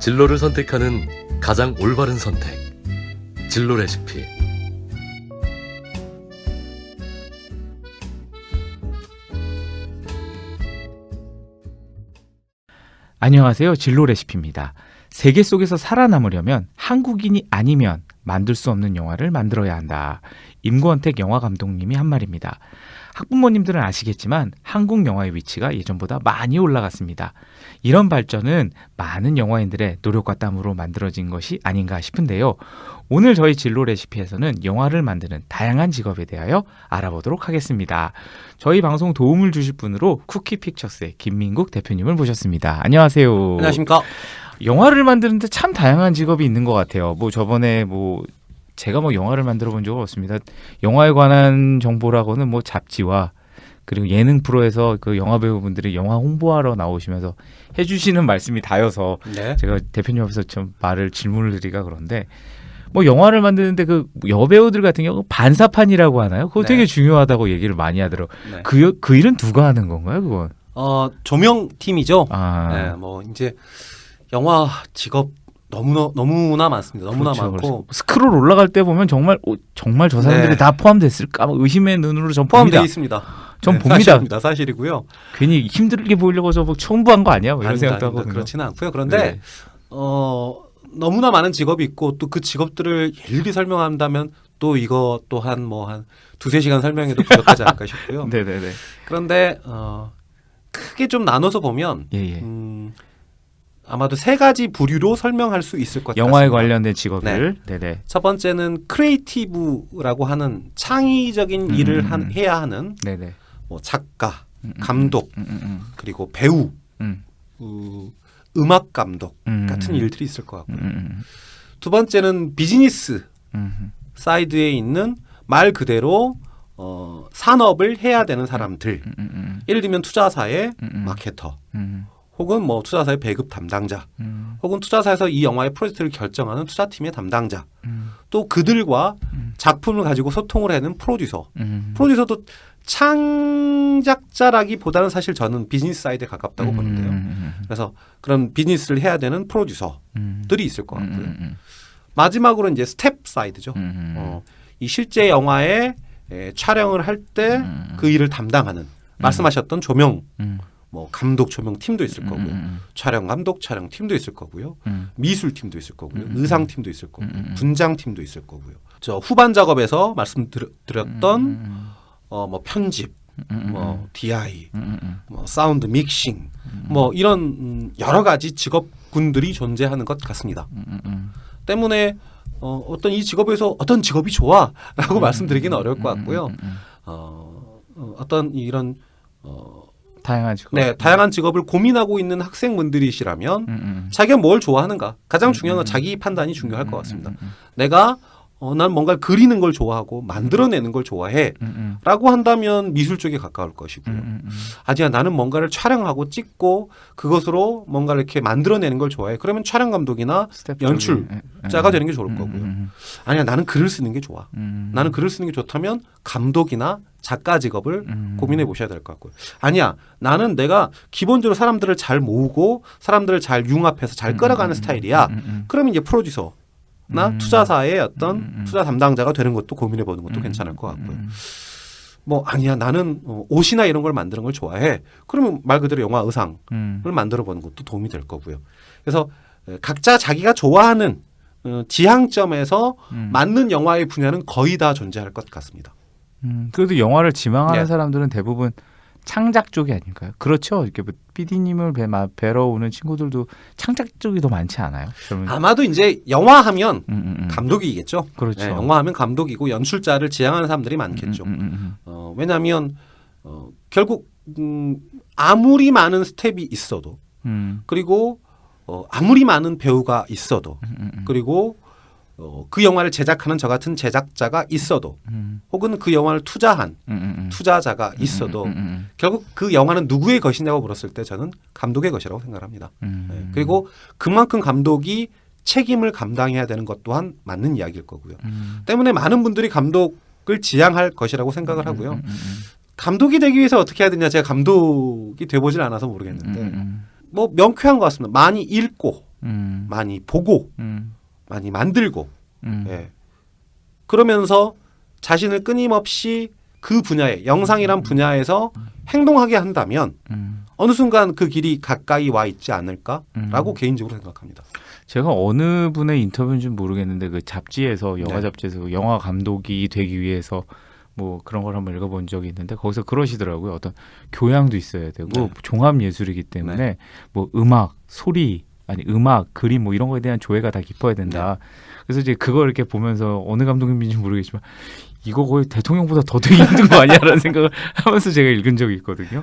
진로를 선택하는 가장 올바른 선택. 진로 레시피. 안녕하세요. 진로 레시피입니다. 세계 속에서 살아남으려면 한국인이 아니면 만들 수 없는 영화를 만들어야 한다. 임권택 영화 감독님이 한 말입니다. 학부모님들은 아시겠지만 한국 영화의 위치가 예전보다 많이 올라갔습니다. 이런 발전은 많은 영화인들의 노력과 땀으로 만들어진 것이 아닌가 싶은데요. 오늘 저희 진로 레시피에서는 영화를 만드는 다양한 직업에 대하여 알아보도록 하겠습니다. 저희 방송 도움을 주실 분으로 쿠키픽처스의 김민국 대표님을 모셨습니다. 안녕하세요. 안녕하십니까. 영화를 만드는데 참 다양한 직업이 있는 것 같아요. 저번에 제가 영화를 만들어 본 적은 없습니다. 영화에 관한 정보라고는 잡지와 그리고 예능 프로에서 그 영화 배우분들이 영화 홍보하러 나오시면서 해주시는 말씀이 다여서 네. 제가 대표님 앞에서 좀 질문을 드리기가 그런데 영화를 만드는데 그 여배우들 같은 경우 반사판이라고 하나요? 그거 네. 되게 중요하다고 얘기를 많이 하더라고요. 네. 그 일은 누가 하는 건가요, 그건? 조명팀이죠. 아, 네, 이제 영화 직업 너무나 많습니다. 너무나 그렇죠, 많고 그렇죠. 스크롤 올라갈 때 보면 정말 저 사람들이 네. 다 포함됐을까? 의심의 눈으로 전 포함되어 봅니다. 있습니다. 전 봅니다. 사실이고요. 괜히 힘들게 보이려고 청부한 거 아니야? 이런 아닙니다, 생각도 아닙니다. 하거든요. 그렇지는 않고요. 그런데 네. 너무나 많은 직업이 있고 또 그 직업들을 일일이 설명한다면 또 이거 또한 한 두세 시간 설명해도 부족하지 않을까 싶고요. 네네네. 그런데 크게 좀 나눠서 보면 예. 아마도 세 가지 부류로 설명할 수 있을 것 같습니다. 영화에 관련된 직업을. 네네. 첫 번째는 크리에이티브라고 하는 창의적인 일을 해야 하는 네네. 작가, 감독, 그리고 배우, 음. 음악 감독 같은 일들이 있을 것 같고요. 두 번째는 비즈니스 사이드에 있는 말 그대로 산업을 해야 되는 사람들. 예를 들면 투자사의 마케터, 혹은 투자사의 배급 담당자, 혹은 투자사에서 이 영화의 프로젝트를 결정하는 투자팀의 담당자, 또 그들과 작품을 가지고 소통을 하는 프로듀서. 프로듀서도 창작자라기보다는 사실 저는 비즈니스 사이드에 가깝다고 보는데요. 그래서 그런 비즈니스를 해야 되는 프로듀서들이 있을 것 같고요. 마지막으로 이제 스텝 사이드죠. 이 실제 영화에 촬영을 할 때 그 일을 담당하는 말씀하셨던 조명 감독 조명 팀도 있을 거고요. 촬영 감독 촬영 팀도 있을 거고요. 미술 팀도 있을 거고요. 의상 팀도 있을 거고요. 분장 팀도 있을 거고요. 저 후반 작업에서 말씀드렸던 편집, DI, 사운드 믹싱, 이런 여러 가지 직업군들이 존재하는 것 같습니다. 때문에 어떤 이 직업에서 어떤 직업이 좋아라고 말씀드리기는 어려울 것 같고요. 어떤 이런 다양한 직업. 네, 다양한 직업을 고민하고 있는 학생분들이시라면 자기가 뭘 좋아하는가 가장 중요한 건 자기 판단이 중요할 것 같습니다. 내가 난 뭔가 그리는 걸 좋아하고 만들어내는 걸 좋아해 라고 한다면 미술 쪽에 가까울 것이고요. 아니야 나는 뭔가를 촬영하고 찍고 그것으로 뭔가를 이렇게 만들어내는 걸 좋아해. 그러면 촬영 감독이나 연출자가 되는 게 좋을 거고요. 아니야 나는 글을 쓰는 게 좋아. 나는 글을 쓰는 게 좋다면 감독이나 작가 직업을 고민해 보셔야 될 것 같고요. 아니야 나는 내가 기본적으로 사람들을 잘 모으고 사람들을 잘 융합해서 잘 끌어가는 스타일이야. 그러면 이제 프로듀서 나 투자사의 어떤 투자 담당자가 되는 것도 고민해 보는 것도 괜찮을 것 같고요. 아니야 나는 옷이나 이런 걸 만드는 걸 좋아해. 그러면 말 그대로 영화 의상을 만들어 보는 것도 도움이 될 거고요. 그래서 각자 자기가 좋아하는 지향점에서 맞는 영화의 분야는 거의 다 존재할 것 같습니다. 그래도 영화를 지망하는 네. 사람들은 대부분 창작 쪽이 아닐까요? 그렇죠. 이렇게 PD님을 뵈러 오는 친구들도 창작 쪽이 더 많지 않아요? 그러면... 아마도 이제 영화하면 감독이겠죠. 그렇죠. 네, 영화하면 감독이고 연출자를 지향하는 사람들이 많겠죠. 왜냐하면 결국 아무리 많은 스텝이 있어도 그리고 아무리 많은 배우가 있어도 그리고 그 영화를 제작하는 저 같은 제작자가 있어도 혹은 그 영화를 투자한 투자자가 있어도 결국 그 영화는 누구의 것이냐고 물었을 때 저는 감독의 것이라고 생각합니다. 네. 그리고 그만큼 감독이 책임을 감당해야 되는 것 또한 맞는 이야기일 거고요. 때문에 많은 분들이 감독을 지향할 것이라고 생각을 하고요. 감독이 되기 위해서 어떻게 해야 되냐 제가 감독이 돼보질 않아서 모르겠는데 뭐 명쾌한 것 같습니다. 많이 읽고 많이 보고 많이 만들고 음. 예. 그러면서 자신을 끊임없이 그 분야에 영상이란 분야에서 행동하게 한다면 어느 순간 그 길이 가까이 와 있지 않을까라고 개인적으로 생각합니다. 제가 어느 분의 인터뷰인지 모르겠는데 그 잡지에서 영화 네. 잡지에서 영화 감독이 되기 위해서 뭐 그런 걸 한번 읽어본 적이 있는데 거기서 그러시더라고요. 어떤 교양도 있어야 되고 네. 종합 예술이기 때문에 네. 뭐 음악, 소리 아니 음악, 그림 뭐 이런 거에 대한 조예가 다 깊어야 된다. 그래서 이제 그걸 이렇게 보면서 어느 감독님인지 모르겠지만 이거 거의 대통령보다 더 되기 힘든 거 아니야라는 생각을 하면서 제가 읽은 적이 있거든요.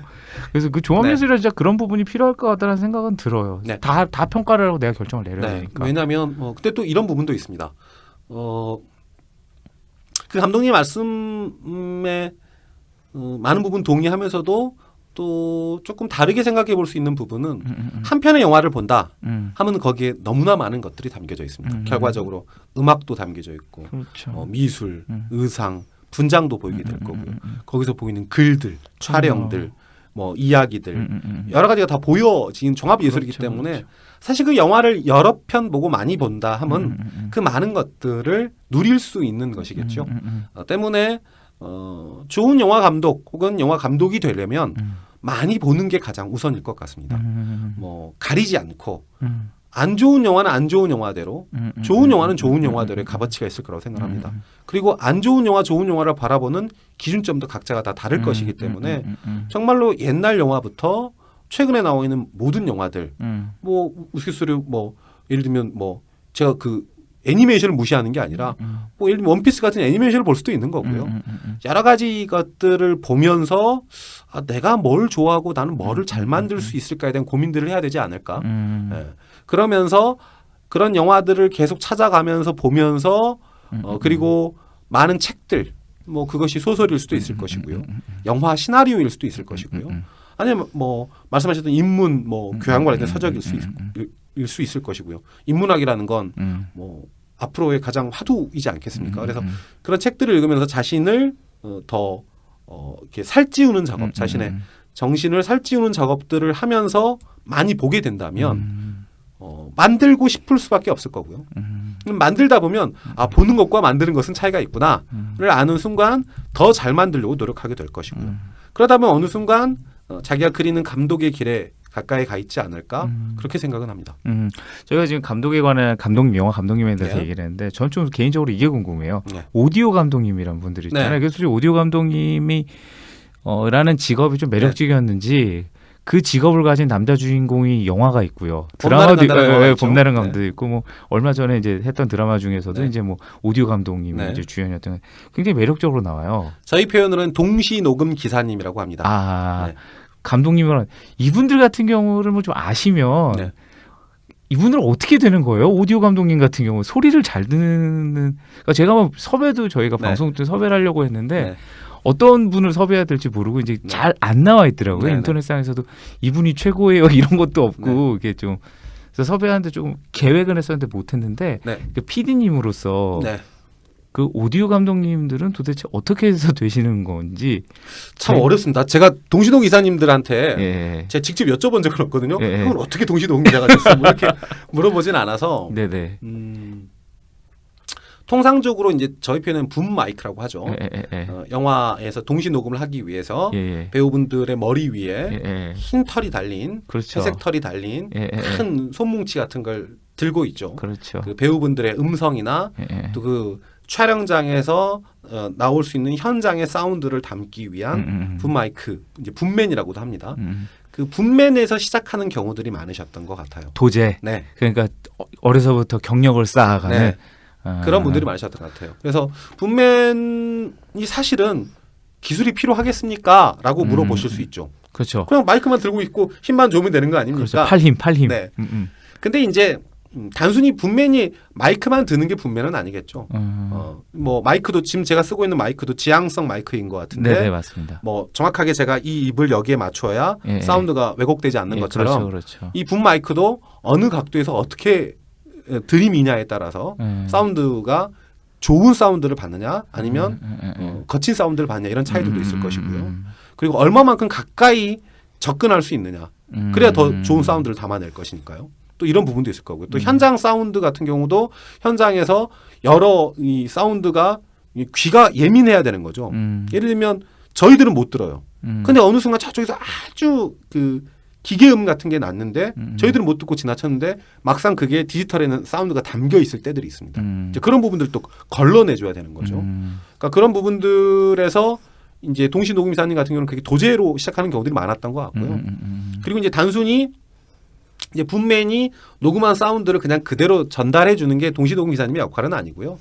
그래서 그 종합 예술이라 진짜 그런 부분이 필요할 것 같다는 생각은 들어요. 네. 다 평가를 하고 내가 결정을 내려야 네. 되니까. 왜냐하면 근데 또 이런 부분도 있습니다. 그 감독님 말씀에 많은 부분 동의하면서도 또 조금 다르게 생각해 볼 수 있는 부분은 한 편의 영화를 본다 하면 거기에 너무나 많은 것들이 담겨져 있습니다. 결과적으로 음악도 담겨져 있고 그렇죠. 미술, 의상, 분장도 보이게 될 거고요. 거기서 보이는 글들, 촬영들, 뭐 이야기들 여러 가지가 다 보여진 종합 예술이기 그렇죠, 때문에 그렇죠. 사실 그 영화를 여러 편 보고 많이 본다 하면 그 많은 것들을 누릴 수 있는 것이겠죠. 때문에 좋은 영화 감독 혹은 영화 감독이 되려면 많이 보는 게 가장 우선일 것 같습니다. 뭐 가리지 않고 안 좋은 영화는 안 좋은 영화대로 좋은 영화는 좋은 영화대로의 값어치가 있을 거라고 생각합니다. 그리고 안 좋은 영화, 좋은 영화를 바라보는 기준점도 각자가 다 다를 것이기 때문에 정말로 옛날 영화부터 최근에 나와 있는 모든 영화들 뭐 우스갯소리로 뭐 예를 들면 뭐 제가 그 애니메이션을 무시하는 게 아니라 뭐 예를 들면 원피스 같은 애니메이션을 볼 수도 있는 거고요. 여러 가지 것들을 보면서 내가 뭘 좋아하고 나는 뭐를 잘 만들 수 있을까에 대한 고민들을 해야 되지 않을까. 예. 그러면서 그런 영화들을 계속 찾아가면서 보면서 그리고 많은 책들 뭐 그것이 소설일 수도 있을 것이고요. 영화 시나리오일 수도 있을 것이고요. 아니면 뭐 말씀하셨던 인문 뭐 교양 관련된 서적일 수 있을 것이고요. 인문학이라는 건 뭐 앞으로의 가장 화두이지 않겠습니까? 그래서 그런 책들을 읽으면서 자신을 더 이렇게 살찌우는 작업, 자신의 정신을 살찌우는 작업들을 하면서 많이 보게 된다면 만들고 싶을 수밖에 없을 거고요. 만들다 보면 보는 것과 만드는 것은 차이가 있구나를 아는 순간 더 잘 만들려고 노력하게 될 것이고요. 그러다 보면 어느 순간 자기가 그리는 감독의 길에 가까이 가 있지 않을까 그렇게 생각은 합니다. 저희가 지금 감독에 관한 영화 감독님에 대해서 네. 얘기를 했는데 저는 좀 개인적으로 이게 궁금해요. 네. 오디오 감독님이란 분들이 있잖아요. 네. 그래서 오디오 감독님이 라는 직업이 좀 매력적이었는지 그 직업을 가진 남자 주인공이 영화가 있고요. 드라마도 봄나른 감도 있고 뭐 얼마 전에 이제 했던 드라마 중에서도 이제 뭐 오디오 감독님이 이제 주연이었던 굉장히 매력적으로 나와요. 저희 표현으로는 동시 녹음 기사님이라고 합니다. 네. 감독님은 이분들 같은 경우를 뭐 좀 아시면 이분들 어떻게 되는 거예요? 오디오 감독님 같은 경우 소리를 잘 듣는 그러니까 제가 뭐 섭외도 저희가 방송 때 섭외를 하려고 했는데 어떤 분을 섭외해야 될지 모르고 이제 잘 안 나와 있더라고요. 인터넷상에서도 이분이 최고예요 이런 것도 없고 이게 좀 그래서 섭외하는데 좀 계획은 했었는데 못했는데 그 PD님으로서 그 오디오 감독님들은 도대체 어떻게 해서 되시는 건지 참 어렵습니다. 제가 동시동 이사님들한테 제가 직접 여쭤본 적은 없거든요. 형은 어떻게 동시동 기자가 됐어? 뭐 이렇게 물어보진 않아서. 네네. 통상적으로 이제 저희 표현은 붐 마이크라고 하죠. 영화에서 동시 녹음을 하기 위해서 배우분들의 머리 위에 흰 털이 달린, 회색 털이 달린 큰 손뭉치 같은 걸 들고 있죠. 그렇죠. 그 배우분들의 음성이나 또 그 촬영장에서 나올 수 있는 현장의 사운드를 담기 위한 붐 마이크, 이제 붐맨이라고도 합니다. 그 붐맨에서 시작하는 경우들이 많으셨던 것 같아요. 도제. 그러니까 어려서부터 경력을 쌓아가는. 그런 분들이 많으셨던 것 같아요. 그래서 붐맨이 사실은 기술이 필요하겠습니까? 라고 물어보실 수 있죠. 그렇죠. 그냥 마이크만 들고 있고 힘만 좋으면 되는 거 아닙니까? 그렇죠. 팔힘. 네. 근데 이제 단순히 붐맨이 마이크만 드는 게 붐맨은 아니겠죠. 뭐 마이크도 지금 제가 쓰고 있는 마이크도 지향성 마이크인 것 같은데, 네, 맞습니다. 뭐 정확하게 제가 이 입을 여기에 맞춰야 사운드가 왜곡되지 않는 것처럼 그렇죠. 이 붐 마이크도 어느 각도에서 어떻게 드림이냐에 따라서 사운드가 좋은 사운드를 받느냐 아니면 거친 사운드를 받느냐 이런 차이들도 있을 것이고요. 그리고 얼마만큼 가까이 접근할 수 있느냐 그래야 더 좋은 사운드를 담아낼 것이니까요. 또 이런 부분도 있을 거고요. 또 현장 사운드 같은 경우도 현장에서 여러 이 사운드가 이 귀가 예민해야 되는 거죠. 예를 들면 저희들은 못 들어요. 근데 어느 순간 저쪽에서 아주 그 기계음 같은 게 났는데 저희들은 못 듣고 지나쳤는데 막상 그게 디지털에는 사운드가 담겨 있을 때들이 있습니다. 이제 그런 부분들을 또 걸러내줘야 되는 거죠. 그러니까 그런 부분들에서 이제 동시 녹음기사님 같은 경우는 그게 도제로 시작하는 경우들이 많았던 것 같고요. 그리고 이제 단순히 이제 붐맨이 녹음한 사운드를 그냥 그대로 전달해 주는 게 동시 녹음기사님의 역할은 아니고요.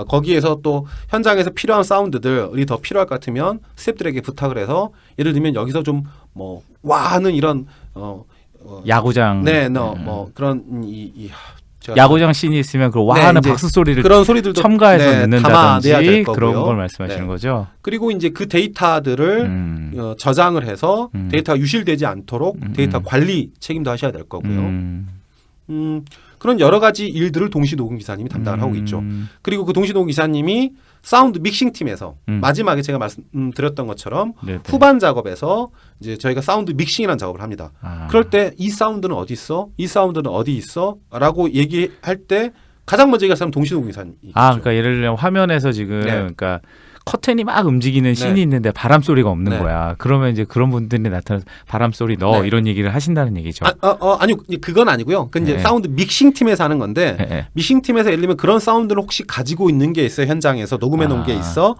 거기에서 또 현장에서 필요한 사운드들이 더 필요할 것 같으면 스태프들에게 부탁을 해서 예를 들면 여기서 좀 뭐 와하는 이런 야구장 뭐 그런 제가 야구장 씬이 있으면 그 와하는 박수 소리를 그런 소리들도 첨가해서 담아내야 될 넣는다든지 거고요. 그런 걸 말씀하시는 거죠. 그리고 이제 그 데이터들을 저장을 해서 데이터가 유실되지 않도록 데이터 관리 책임도 하셔야 될 거고요. 그런 여러 가지 일들을 동시 녹음 기사님이 담당을 하고 있죠. 그리고 그 동시 녹음 기사님이 사운드 믹싱 팀에서 마지막에 제가 말씀드렸던 것처럼 네네. 후반 작업에서 이제 저희가 사운드 믹싱이라는 작업을 합니다. 그럴 때 이 사운드는 어디 있어? 이 사운드는 어디 있어? 라고 얘기할 때 가장 먼저 얘기할 사람은 동시 녹음 기사님이죠. 그러니까 예를 들면 화면에서 지금 그러니까 커튼이 막 움직이는 씬이 있는데 바람 소리가 없는 거야. 그러면 이제 그런 분들이 나타나서 바람 소리 넣어 이런 얘기를 하신다는 얘기죠. 아니요, 그건 아니고요. 그 이제 사운드 믹싱 팀에서 하는 건데 믹싱 팀에서 예를 들면 그런 사운드를 혹시 가지고 있는 게 있어요. 현장에서 녹음해 놓은 게 있어.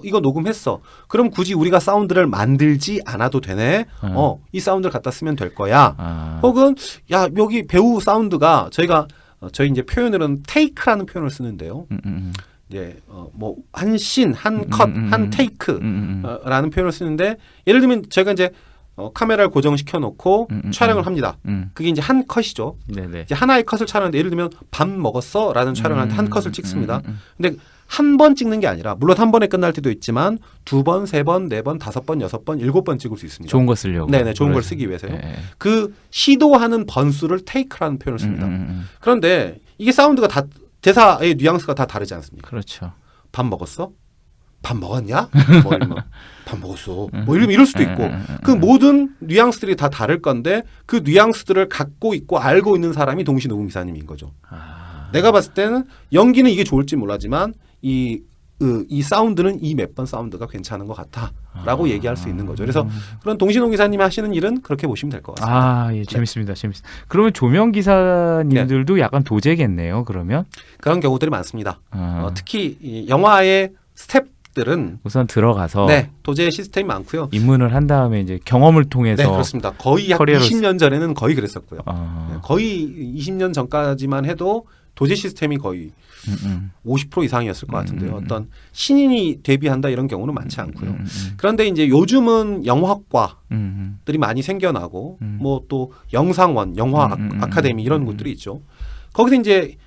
이거 녹음했어. 그럼 굳이 우리가 사운드를 만들지 않아도 되네. 이 사운드를 갖다 쓰면 될 거야. 혹은 야 여기 배우 사운드가 저희 이제 표현으로는 테이크라는 표현을 쓰는데요. 이제 뭐 한 씬, 한 컷, 한 테이크라는 표현을 쓰는데 예를 들면 저희가 이제 카메라를 고정시켜 놓고 촬영을 합니다. 그게 이제 한 컷이죠. 네네. 이제 하나의 컷을 촬영하는데 예를 들면 밥 먹었어라는 촬영을 하는데 한 컷을 찍습니다. 근데 한 번 찍는 게 아니라 물론 한 번에 끝날 때도 있지만 두 번, 세 번, 네 번, 다섯 번, 여섯 번, 일곱 번 찍을 수 있습니다. 좋은 거 쓰려고. 네네, 좋은 걸 쓰기 위해서요. 그 시도하는 번수를 테이크라는 표현을 씁니다. 그런데 이게 사운드가 다 대사의 뉘앙스가 다 다르지 않습니까? 그렇죠. 밥 먹었어? 밥 먹었냐? 뭐 이러면 밥 먹었어. 뭐 이럴 수도 있고 그 모든 뉘앙스들이 다 다를 건데 그 뉘앙스들을 갖고 있고 알고 있는 사람이 동시 녹음 기사님인 거죠. 내가 봤을 때는 연기는 이게 좋을지 몰라지만 이 사운드는 이 몇 번 사운드가 괜찮은 것 같아라고 얘기할 수 있는 거죠. 그래서 그런 동시 녹음 기사님이 하시는 일은 그렇게 보시면 될 것 같습니다. 예, 재밌습니다. 그러면 조명 기사님들도 약간 도제겠네요. 그러면 그런 경우들이 많습니다. 특히 이 영화의 스텝들은 우선 들어가서 도제 시스템이 많고요. 입문을 한 다음에 이제 경험을 통해서 그렇습니다. 거의 약 20년 전에는 거의 그랬었고요. 거의 20년 전까지만 해도 도제 시스템이 거의 50% 이상이었을 것 같은데요. 어떤 신인이 데뷔한다 이런 경우는 많지 않고요. 그런데 이제 요즘은 영화과들이 많이 생겨나고 뭐 또 영상원, 영화 아카데미 이런 곳들이 있죠. 거기서 이제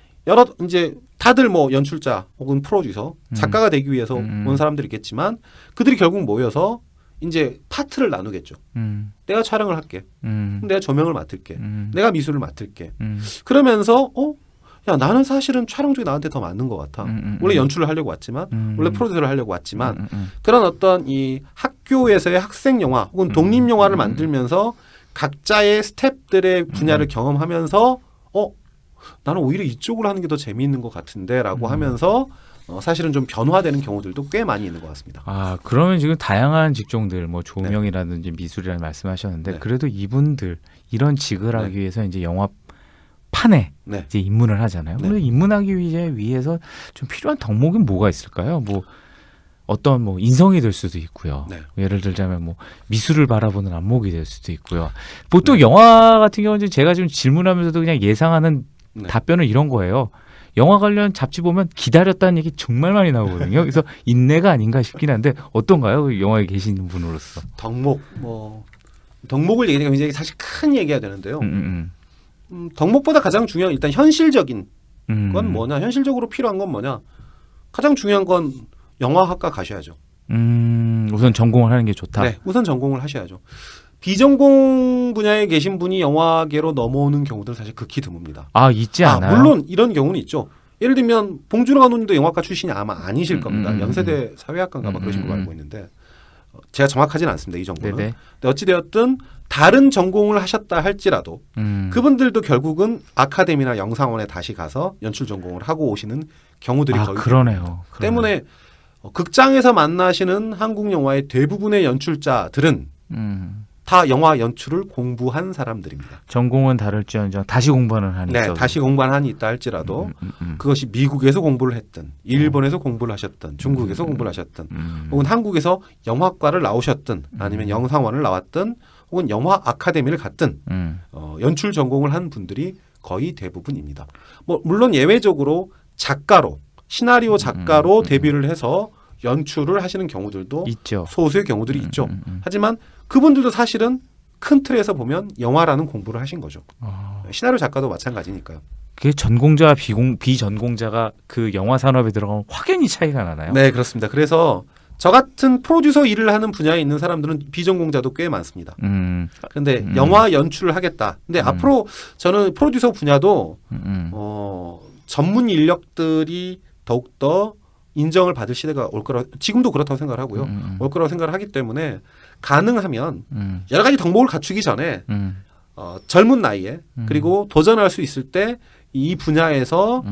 이제 다들 뭐 연출자 혹은 프로듀서, 작가가 되기 위해서 온 사람들이 있겠지만 그들이 결국 모여서 이제 파트를 나누겠죠. 내가 촬영을 할게. 내가 조명을 맡을게. 내가 미술을 맡을게. 그러면서 야 나는 사실은 촬영 중에 나한테 더 맞는 것 같아. 원래 연출을 하려고 왔지만 원래 프로듀서를 하려고 왔지만 그런 어떤 이 학교에서의 학생 영화 혹은 독립 영화를 만들면서 각자의 스텝들의 분야를 경험하면서 나는 오히려 이쪽으로 하는 게 더 재미있는 것 같은데라고 하면서 사실은 좀 변화되는 경우들도 꽤 많이 있는 것 같습니다. 그러면 지금 다양한 직종들 뭐 조명이라든지 미술이라는 말씀하셨는데 그래도 이분들 이런 직을 하기 위해서 이제 영화 판에 이제 입문을 하잖아요. 근데 입문하기 위해서 좀 필요한 덕목이 뭐가 있을까요? 뭐 어떤 뭐 인성이 될 수도 있고요. 예를 들자면 뭐 미술을 바라보는 안목이 될 수도 있고요. 보통 영화 같은 경우는 제가 좀 질문하면서도 그냥 예상하는 답변은 이런 거예요. 영화 관련 잡지 보면 기다렸다는 얘기 정말 많이 나오거든요. 그래서 인내가 아닌가 싶긴 한데 어떤가요? 영화에 계시는 분으로서. 덕목을 얘기하면 굉장히 사실 큰 얘기가 되는데요. 덕목보다 가장 중요한 일단 현실적인 건 뭐냐? 현실적으로 필요한 건 뭐냐? 가장 중요한 건 영화학과 가셔야죠. 우선 전공을 하는 게 좋다. 우선 전공을 하셔야죠. 비전공 분야에 계신 분이 영화계로 넘어오는 경우들은 사실 극히 드뭅니다. 있지 않아요? 물론 이런 경우는 있죠. 예를 들면 봉준호 감독님도 영화과 출신이 아마 아니실 겁니다. 연세대 사회학과인가 그러신 걸로 알고 있는데 제가 정확하지는 않습니다. 이 정보는. 네네. 근데 어찌되었든 다른 전공을 하셨다 할지라도 그분들도 결국은 아카데미나 영상원에 다시 가서 연출 전공을 하고 오시는 경우들이 거의 그러네요. 때문에 극장에서 만나시는 한국 영화의 대부분의 연출자들은 다 영화 연출을 공부한 사람들입니다. 전공은 다를지언정 다시 공부하는 한이 네, 있어도. 다시 공부한 한이 있다 할지라도 그것이 미국에서 공부를 했든 일본에서 공부를 하셨든 중국에서 공부를 하셨든 혹은 한국에서 영화과를 나오셨든 아니면 영상원을 나왔든 혹은 영화 아카데미를 갔든 연출 전공을 한 분들이 거의 대부분입니다. 뭐 물론 예외적으로 작가로 시나리오 작가로 데뷔를 해서 연출을 하시는 경우들도 있죠. 소수의 경우들이 있죠. 하지만 그분들도 사실은 큰 틀에서 보면 영화라는 공부를 하신 거죠. 시나리오 작가도 마찬가지니까요. 그게 전공자와 비전공자가 그 영화 산업에 들어가면 확연히 차이가 나나요? 네, 그렇습니다. 그래서 저 같은 프로듀서 일을 하는 분야에 있는 사람들은 비전공자도 꽤 많습니다. 그런데 영화 연출을 하겠다. 근데 앞으로 저는 프로듀서 분야도 전문 인력들이 더욱더 인정을 받을 시대가 올 거라 지금도 그렇다고 생각을 하고요. 올 거라고 생각을 하기 때문에 가능하면 여러 가지 덕목을 갖추기 전에 젊은 나이에 그리고 도전할 수 있을 때 이 분야에서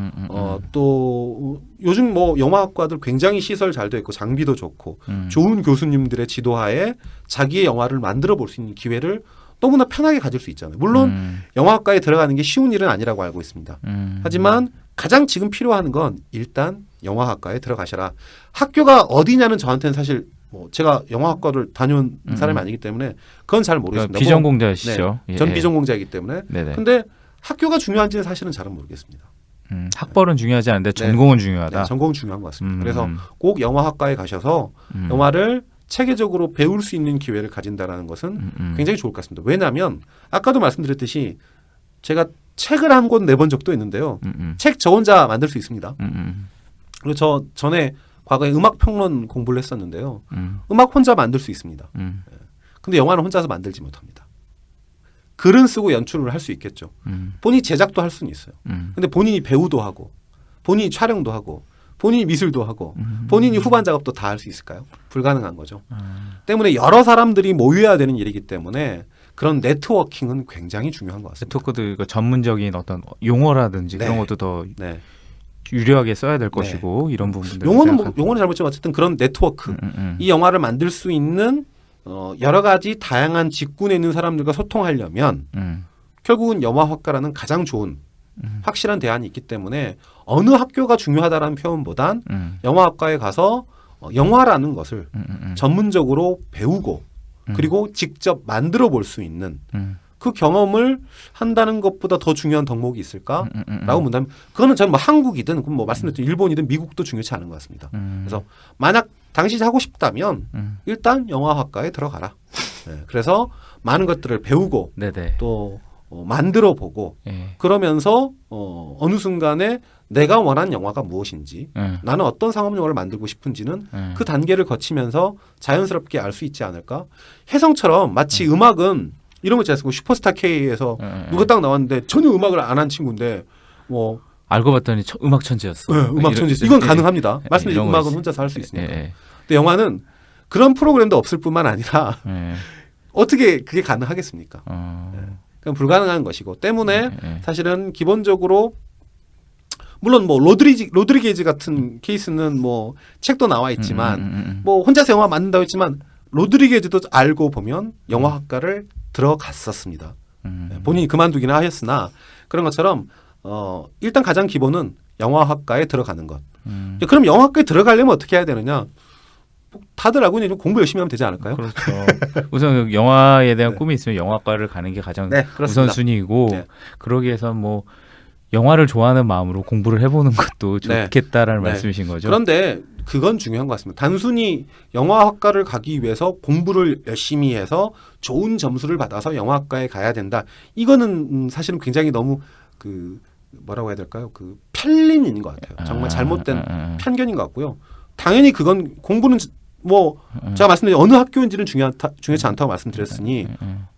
또 요즘 뭐 영화학과들 굉장히 시설 잘 돼 있고 장비도 좋고 좋은 교수님들의 지도하에 자기의 영화를 만들어 볼 수 있는 기회를 너무나 편하게 가질 수 있잖아요. 물론 영화학과에 들어가는 게 쉬운 일은 아니라고 알고 있습니다. 하지만 가장 지금 필요한 건 일단 영화학과에 들어가셔라. 학교가 어디냐는 저한테는 사실 뭐 제가 영화학과를 다녀온 사람이 아니기 때문에 그건 잘 모르겠습니다. 비전공자시죠. 네, 전 비전공자이기 때문에. 네네. 근데 학교가 중요한지는 사실은 잘은 모르겠습니다. 학벌은 중요하지 않은데 전공은 중요하다. 네, 전공은 중요한 것 같습니다. 그래서 꼭 영화학과에 가셔서 영화를 체계적으로 배울 수 있는 기회를 가진다는 것은 굉장히 좋을 것 같습니다. 왜냐하면 아까도 말씀드렸듯이 제가 책을 한 권 내본 적도 있는데요. 책 저 혼자 만들 수 있습니다. 그리고 저 전에 과거에 음악평론 공부를 했었는데요. 음악 혼자 만들 수 있습니다. 근데 영화는 혼자서 만들지 못합니다. 글은 쓰고 연출을 할 수 있겠죠. 본인이 제작도 할 수는 있어요. 근데 본인이 배우도 하고 본인이 촬영도 하고 본인이 미술도 하고 본인이 후반 작업도 다 할 수 있을까요? 불가능한 거죠. 때문에 여러 사람들이 모여야 되는 일이기 때문에 그런 네트워킹은 굉장히 중요한 것 같습니다. 네트워크도 전문적인 어떤 용어라든지 네. 그런 것도 더 네. 유려하게 써야 될 네. 것이고 이런 부분들 용어는 잘못지만 어쨌든 그런 네트워크 이 영화를 만들 수 있는 여러 가지 다양한 직군에 있는 사람들과 소통하려면 결국은 영화학과라는 가장 좋은 확실한 대안이 있기 때문에 어느 학교가 중요하다라는 표현보단 영화학과에 가서 영화라는 것을 전문적으로 배우고 그리고 직접 만들어 볼 수 있는 그 경험을 한다는 것보다 더 중요한 덕목이 있을까라고 본다면 그거는 저는 뭐 한국이든 뭐 말씀드렸던 일본이든 미국도 중요치 않은 것 같습니다. 그래서 만약 당시 하고 싶다면 일단 영화학과에 들어가라. 네, 그래서 많은 것들을 배우고 네네. 또 만들어 보고 그러면서 어느 순간에 내가 원하는 영화가 무엇인지 나는 어떤 상업 영화를 만들고 싶은지는 그 단계를 거치면서 자연스럽게 알 수 있지 않을까. 혜성처럼 마치 음악은 이런 거 있지 않습니까? 슈퍼스타 K에서 누가 딱 나왔는데 전혀 음악을 안 한 친구인데 뭐 알고 봤더니 음악 천재였어. 네, 음악 천재였어. 이건 가능합니다. 말씀드린 음악은 혼자서 할 수 있으니까. 근데 영화는 그런 프로그램도 없을 뿐만 아니라 어떻게 그게 가능하겠습니까? 그냥 불가능한 것이고 때문에 사실은 기본적으로 물론 뭐 로드리게즈 같은 케이스는 뭐 책도 나와 있지만 뭐 혼자서 영화 만든다고 했지만 로드리게즈도 알고 보면 영화학과를 들어갔었습니다. 본인이 그만두기는 하였으나 그런 것처럼 일단 가장 기본은 영화학과에 들어가는 것. 그럼 영화학과에 들어가려면 어떻게 해야 되느냐? 다들 알고 있는 공부 열심히 하면 되지 않을까요? 그렇죠. 우선 영화에 대한 꿈이 있으면 영화과를 가는 게 가장 우선순위이고 그러기 위해서 뭐 영화를 좋아하는 마음으로 공부를 해보는 것도 좋겠다라는 말씀이신 거죠. 그런데 그건 중요한 것 같습니다. 단순히 영화학과를 가기 위해서 공부를 열심히 해서 좋은 점수를 받아서 영화학과에 가야 된다. 이거는 사실은 굉장히 너무 그 뭐라고 해야 될까요? 그 편린인 것 같아요. 정말 잘못된 편견인 것 같고요. 당연히 그건 공부는 뭐 제가 말씀드린 어느 학교인지는 중요하지 않다고 말씀드렸으니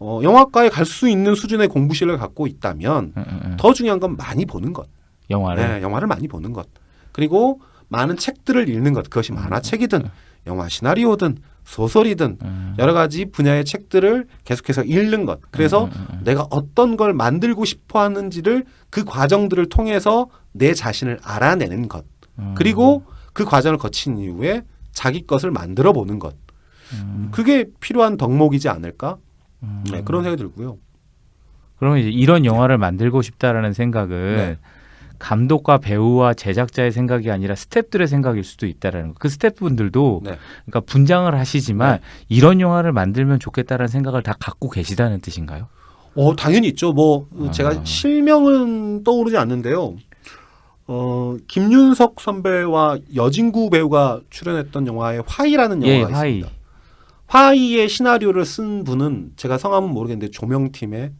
영화과에 갈 수 있는 수준의 공부실을 갖고 있다면 더 중요한 건 많이 보는 것. 영화를 많이 보는 것. 그리고 많은 책들을 읽는 것. 그것이 만화책이든 영화 시나리오든 소설이든 여러 가지 분야의 책들을 계속해서 읽는 것. 그래서 내가 어떤 걸 만들고 싶어 하는지를 그 과정들을 통해서 내 자신을 알아내는 것. 그리고 그 과정을 거친 이후에 자기 것을 만들어 보는 것. 그게 필요한 덕목이지 않을까? 네, 그런 생각이 들고요. 그러면 이제 이런 영화를 만들고 싶다라는 생각은 네. 감독과 배우와 제작자의 생각이 아니라 스태프들의 생각일 수도 있다라는 거. 그 스태프분들도 네. 그러니까 분장을 하시지만 이런 영화를 만들면 좋겠다라는 생각을 다 갖고 계시다는 뜻인가요? 당연히 있죠. 제가 실명은 떠오르지 않는데요. 김윤석 선배와 여진구 배우가 출연했던 영화에 화이라는 영화가 화이. 있습니다. 화이의 시나리오를 쓴 분은 제가 성함은 모르겠는데 조명팀에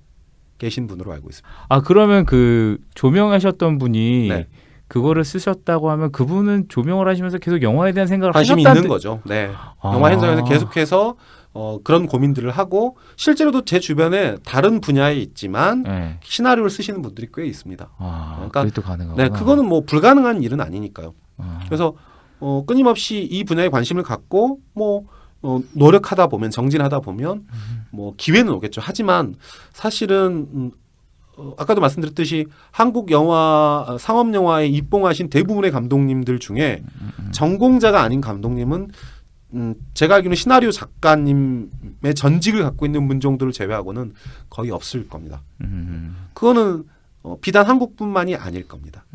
계신 분으로 알고 있습니다. 아 그러면 그 조명하셨던 분이 네. 그거를 쓰셨다고 하면 그분은 조명을 하시면서 계속 영화에 대한 생각을 관심이 하셨다는 있는 거죠. 네. 영화 현장에서 계속해서 그런 고민들을 하고 실제로도 제 주변에 다른 분야에 있지만 네. 시나리오를 쓰시는 분들이 꽤 있습니다. 그러니까 그게 또 가능하구나. 네, 그거는 뭐 불가능한 일은 아니니까요. 그래서 끊임없이 이 분야에 관심을 갖고 노력하다 보면 정진하다 보면 기회는 오겠죠. 하지만 사실은 아까도 말씀드렸듯이 한국 영화 상업 영화에 입봉하신 대부분의 감독님들 중에 전공자가 아닌 감독님은 제가 알기로는 시나리오 작가님의 전직을 갖고 있는 분 정도를 제외하고는 거의 없을 겁니다. 그거는 비단 한국뿐만이 아닐 겁니다.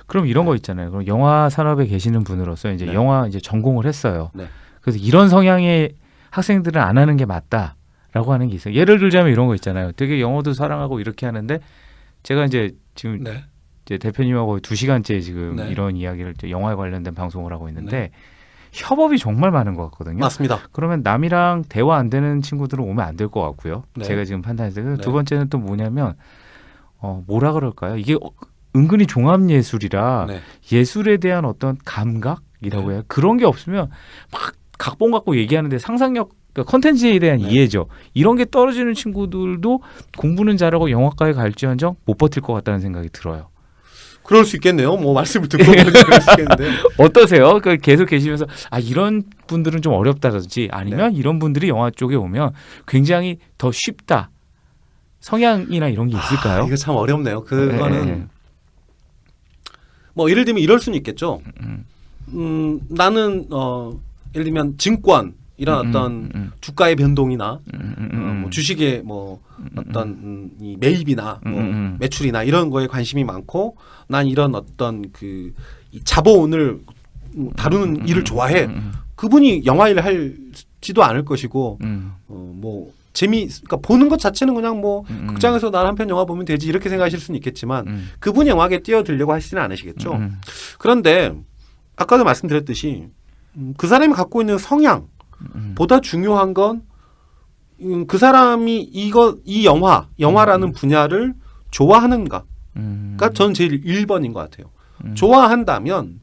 그럼 이런 거 있잖아요. 그럼 영화 산업에 계시는 분으로서 이제 네. 영화 이제 전공을 했어요. 네. 그래서 이런 성향의 학생들은 안 하는 게 맞다라고 하는 게 있어요. 예를 들자면 이런 거 있잖아요. 되게 영어도 사랑하고 이렇게 하는데 제가 이제 지금 네. 이제 대표님하고 2시간째 지금 네. 이런 이야기를 영화에 관련된 방송을 하고 있는데 협업이 정말 많은 것 같거든요. 맞습니다. 그러면 남이랑 대화 안 되는 친구들은 오면 안 될 것 같고요. 네. 제가 지금 판단했을 때. 네. 두 번째는 또 뭐냐면 뭐라 그럴까요? 이게 은근히 종합예술이라 네. 예술에 대한 어떤 감각이라고 네. 해요. 그런 게 없으면 막 각본 갖고 얘기하는데 상상력, 그러니까 컨텐츠에 대한 네. 이해죠. 이런 게 떨어지는 친구들도 공부는 잘하고 영화과에 갈지언정 못 버틸 것 같다는 생각이 들어요. 그럴 수 있겠네요. 말씀을 듣고 보니 그럴 수 있겠는데. 어떠세요? 그 계속 계시면서 이런 분들은 좀 어렵다든지 아니면 이런 분들이 영화 쪽에 오면 굉장히 더 쉽다. 성향이나 이런 게 있을까요? 이거 참 어렵네요. 그거는 네. 예를 들면 이럴 수는 있겠죠. 나는 예를 들면 증권 이런 어떤 주가의 변동이나 주식의 어떤 이 매입이나 매출이나 이런 거에 관심이 많고 난 이런 어떤 이 자본을 다루는 일을 좋아해. 그분이 영화 일을 할지도 않을 것이고 그러니까 보는 것 자체는 그냥 극장에서 날 한 편 영화 보면 되지 이렇게 생각하실 수는 있겠지만 그분이 영화계에 뛰어들려고 하시지는 않으시겠죠. 그런데 아까도 말씀드렸듯이 그 사람이 갖고 있는 성향보다 중요한 건 그 사람이 이 영화라는 분야를 좋아하는가. 그러니까 전 제일 1번인 것 같아요. 좋아한다면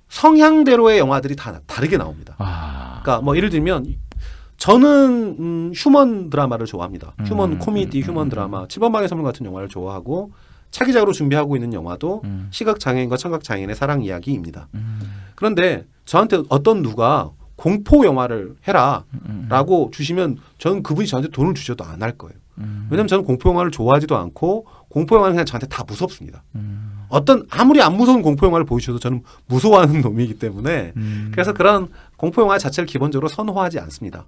성향대로의 영화들이 다 다르게 나옵니다. 그러니까 예를 들면 저는 휴먼 드라마를 좋아합니다. 휴먼 코미디, 휴먼 드라마, 7번방의 선물 같은 영화를 좋아하고 차기작으로 준비하고 있는 영화도 시각장애인과 청각장애인의 사랑 이야기입니다. 그런데 저한테 어떤 누가 공포 영화를 해라라고 주시면 저는 그분이 저한테 돈을 주셔도 안 할 거예요. 왜냐하면 저는 공포 영화를 좋아하지도 않고 공포 영화는 그냥 저한테 다 무섭습니다. 아무리 안 무서운 공포 영화를 보여주셔도 저는 무서워하는 놈이기 때문에 그래서 그런 공포 영화 자체를 기본적으로 선호하지 않습니다.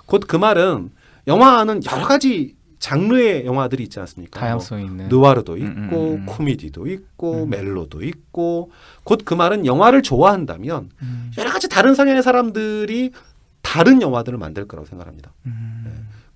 곧 그 말은 영화는 여러 가지 장르의 영화들이 있지 않습니까? 다양성이 있는 느와르도 있고 코미디도 있고 멜로도 있고 곧 그 말은 영화를 좋아한다면 여러 가지 다른 성향의 사람들이 다른 영화들을 만들 거라고 생각합니다.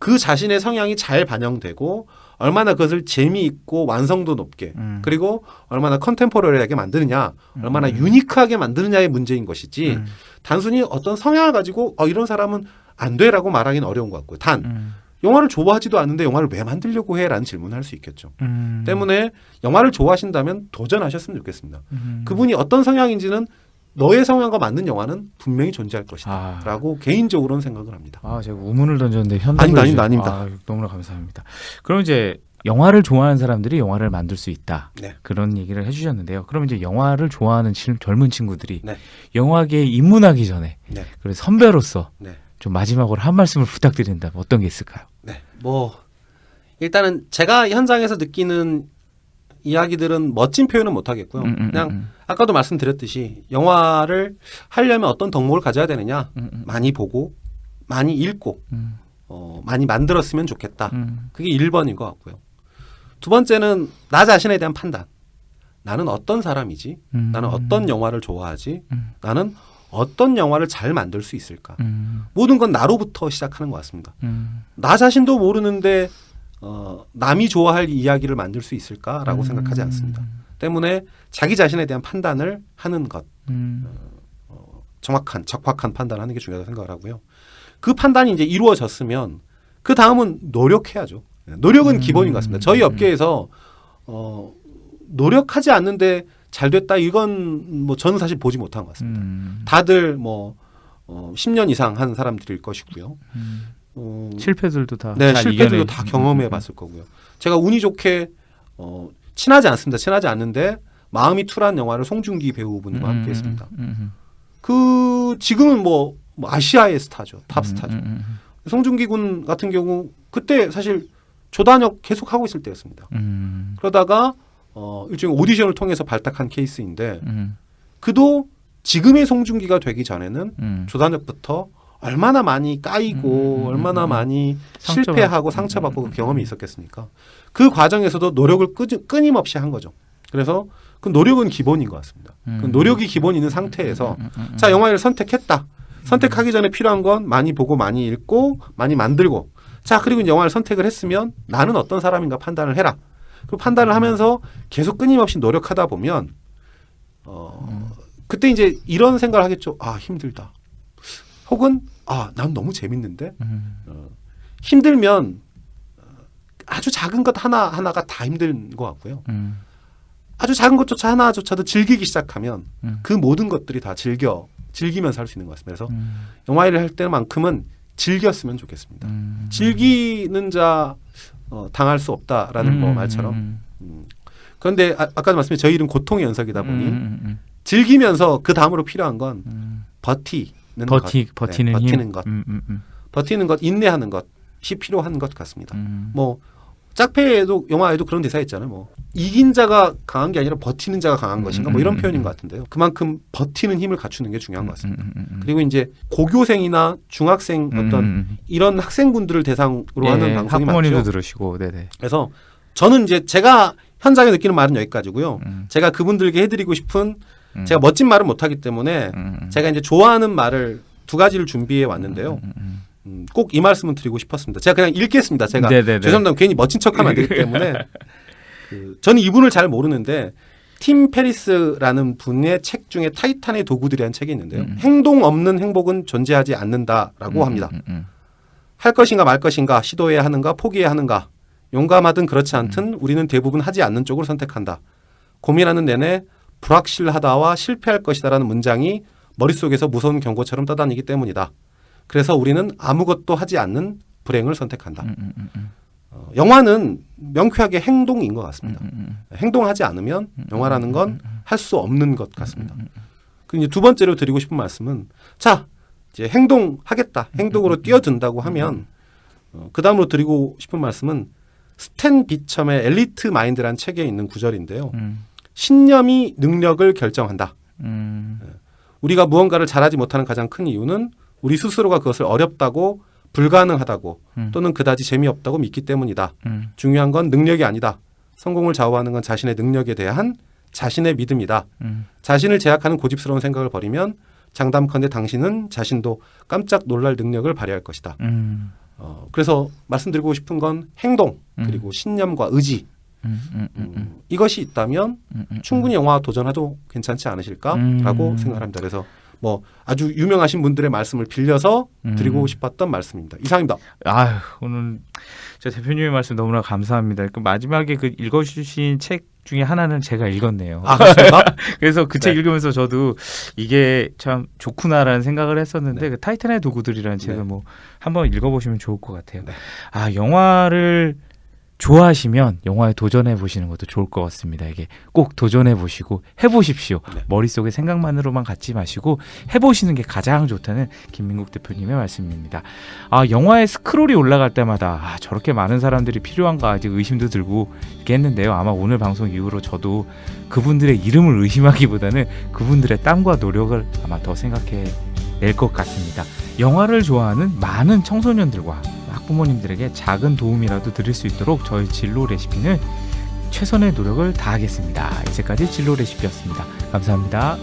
그 자신의 성향이 잘 반영되고 얼마나 그것을 재미있고 완성도 높게 그리고 얼마나 컨템포러리하게 만드느냐 얼마나 유니크하게 만드느냐의 문제인 것이지 단순히 어떤 성향을 가지고 이런 사람은 안 돼라고 말하기는 어려운 것 같고요. 단 영화를 좋아하지도 않는데 영화를 왜 만들려고 해? 라는 질문을 할 수 있겠죠. 때문에 영화를 좋아하신다면 도전하셨으면 좋겠습니다. 그분이 어떤 성향인지는 너의 성향과 맞는 영화는 분명히 존재할 것이다. 라고 개인적으로는 생각을 합니다. 제가 우문을 던졌는데 현답을 아닙니다. 너무나 감사합니다. 그럼 이제 영화를 좋아하는 사람들이 영화를 만들 수 있다. 네. 그런 얘기를 해주셨는데요. 그럼 이제 영화를 좋아하는 젊은 친구들이 네. 영화계에 입문하기 전에 네. 그래서 선배로서 네. 좀 마지막으로 한 말씀을 부탁드린다면 어떤 게 있을까요? 네. 뭐 일단은 제가 현장에서 느끼는 이야기들은 멋진 표현은 못 하겠고요. 그냥 아까도 말씀드렸듯이 영화를 하려면 어떤 덕목을 가져야 되느냐. 많이 보고 많이 읽고 많이 만들었으면 좋겠다. 그게 1번인 것 같고요. 두 번째는 나 자신에 대한 판단. 나는 어떤 사람이지? 나는 어떤 영화를 좋아하지? 나는 어떤 영화를 잘 만들 수 있을까? 모든 건 나로부터 시작하는 것 같습니다. 나 자신도 모르는데 남이 좋아할 이야기를 만들 수 있을까라고 생각하지 않습니다. 때문에 자기 자신에 대한 판단을 하는 것, 정확한, 적확한 판단을 하는 게 중요하다고 생각을 하고요. 그 판단이 이제 이루어졌으면 그 다음은 노력해야죠. 노력은 기본인 것 같습니다. 저희 업계에서 노력하지 않는데 잘 됐다 이건 뭐 저는 사실 보지 못한 것 같습니다. 다들 뭐 10년 이상 한 사람들일 것이고요. 실패들도 다 네, 잘 실패들도 이겨내. 다 경험해 봤을 거고요. 제가 운이 좋게 친하지 않습니다. 친하지 않는데 마음이 툴한 영화를 송중기 배우분과 함께 했습니다. 그 지금은 뭐 아시아의 스타죠. 탑 스타죠. 송중기 군 같은 경우 그때 사실 조단역 계속 하고 있을 때였습니다. 그러다가 일종의 오디션을 통해서 발탁한 케이스인데 그도 지금의 송중기가 되기 전에는 조단역부터 얼마나 많이 까이고 얼마나 많이 실패하고 상처받고 그 경험이 있었겠습니까? 그 과정에서도 노력을 끊임없이 한 거죠. 그래서 그 노력은 기본인 것 같습니다. 그 노력이 기본이 있는 상태에서 자 영화를 선택했다. 선택하기 전에 필요한 건 많이 보고 많이 읽고 많이 만들고 자 그리고 이제 영화를 선택을 했으면 나는 어떤 사람인가 판단을 해라. 그 판단을 하면서 계속 끊임없이 노력하다 보면 그때 이제 이런 생각을 하겠죠. 아 힘들다. 혹은 난 너무 재밌는데 힘들면 아주 작은 것 하나가 다 힘든 것 같고요. 아주 작은 것조차 하나조차도 즐기기 시작하면 그 모든 것들이 다 즐기면서 할 수 있는 것 같습니다. 그래서 영화 일을 할 때만큼은 즐겼으면 좋겠습니다. 즐기는 자 당할 수 없다라는 뭐 말처럼. 그런데 아까도 말씀드린 저희 일은 고통의 연속이다 보니 즐기면서 그 다음으로 필요한 건 버티는 것. 버티는 것, 인내하는 것이 필요한 것 같습니다. 뭐 짝패에도 영화에도 그런 대사 있잖아요. 뭐 이긴 자가 강한 게 아니라 버티는 자가 강한 것인가 뭐 이런 표현인 것 같은데요. 그만큼 버티는 힘을 갖추는 게 중요한 것 같습니다. 그리고 이제 고교생이나 중학생 어떤 이런 학생분들을 대상으로 하는 방송이 학부모님도 많죠. 들으시고, 네네. 그래서 저는 이제 제가 현장에 느끼는 말은 여기까지고요. 제가 그분들께 해드리고 싶은 제가 멋진 말은 못하기 때문에 제가 이제 좋아하는 말을 두 가지를 준비해 왔는데요. 꼭 이 말씀은 드리고 싶었습니다. 제가 그냥 읽겠습니다. 제가 죄송합니다. 괜히 멋진 척하면 안 되기 때문에 저는 이분을 잘 모르는데 팀 페리스라는 분의 책 중에 타이탄의 도구들이라는 책이 있는데요. 행동 없는 행복은 존재하지 않는다라고 합니다. 할 것인가 말 것인가 시도해야 하는가 포기해야 하는가 용감하든 그렇지 않든 우리는 대부분 하지 않는 쪽을 선택한다. 고민하는 내내 불확실하다와 실패할 것이다라는 문장이 머릿속에서 무서운 경고처럼 떠다니기 때문이다. 그래서 우리는 아무것도 하지 않는 불행을 선택한다. 영화는 명쾌하게 행동인 것 같습니다. 행동하지 않으면 영화라는 건 할 수 없는 것 같습니다. 그리고 이제 두 번째로 드리고 싶은 말씀은 자 이제 행동하겠다. 행동으로 뛰어든다고 하면 그 다음으로 드리고 싶은 말씀은 스탠 비첨의 엘리트 마인드라는 책에 있는 구절인데요. 신념이 능력을 결정한다. 우리가 무언가를 잘하지 못하는 가장 큰 이유는 우리 스스로가 그것을 어렵다고 불가능하다고 또는 그다지 재미없다고 믿기 때문이다. 중요한 건 능력이 아니다. 성공을 좌우하는 건 자신의 능력에 대한 자신의 믿음이다. 자신을 제약하는 고집스러운 생각을 버리면 장담컨대 당신은 자신도 깜짝 놀랄 능력을 발휘할 것이다. 그래서 말씀드리고 싶은 건 행동 그리고 신념과 의지 이것이 있다면 충분히 영화 도전해도 괜찮지 않으실까라고 생각합니다. 그래서 뭐 아주 유명하신 분들의 말씀을 빌려서 드리고 싶었던 말씀입니다. 이상입니다. 아유, 오늘 저 대표님의 말씀 너무나 감사합니다. 그 마지막에 그 읽어주신 책 중에 하나는 제가 읽었네요. 아, 그렇습니까? 그래서 그 책 읽으면서 저도 이게 참 좋구나라는 생각을 했었는데 그 타이탄의 도구들이라는 책을 뭐 한번 읽어보시면 좋을 것 같아요. 아, 영화를 좋아하시면 영화에 도전해 보시는 것도 좋을 것 같습니다. 이게 꼭 도전해 보시고 해보십시오. 네. 머릿속에 생각만으로만 갖지 마시고 해보시는 게 가장 좋다는 김민국 대표님의 말씀입니다. 영화에 스크롤이 올라갈 때마다 저렇게 많은 사람들이 필요한가 아직 의심도 들고 있겠는데요. 아마 오늘 방송 이후로 저도 그분들의 이름을 의심하기보다는 그분들의 땀과 노력을 아마 더 생각해 낼 것 같습니다. 영화를 좋아하는 많은 청소년들과 학부모님들에게 작은 도움이라도 드릴 수 있도록 저희 진로 레시피는 최선의 노력을 다하겠습니다. 이제까지 진로 레시피였습니다. 감사합니다.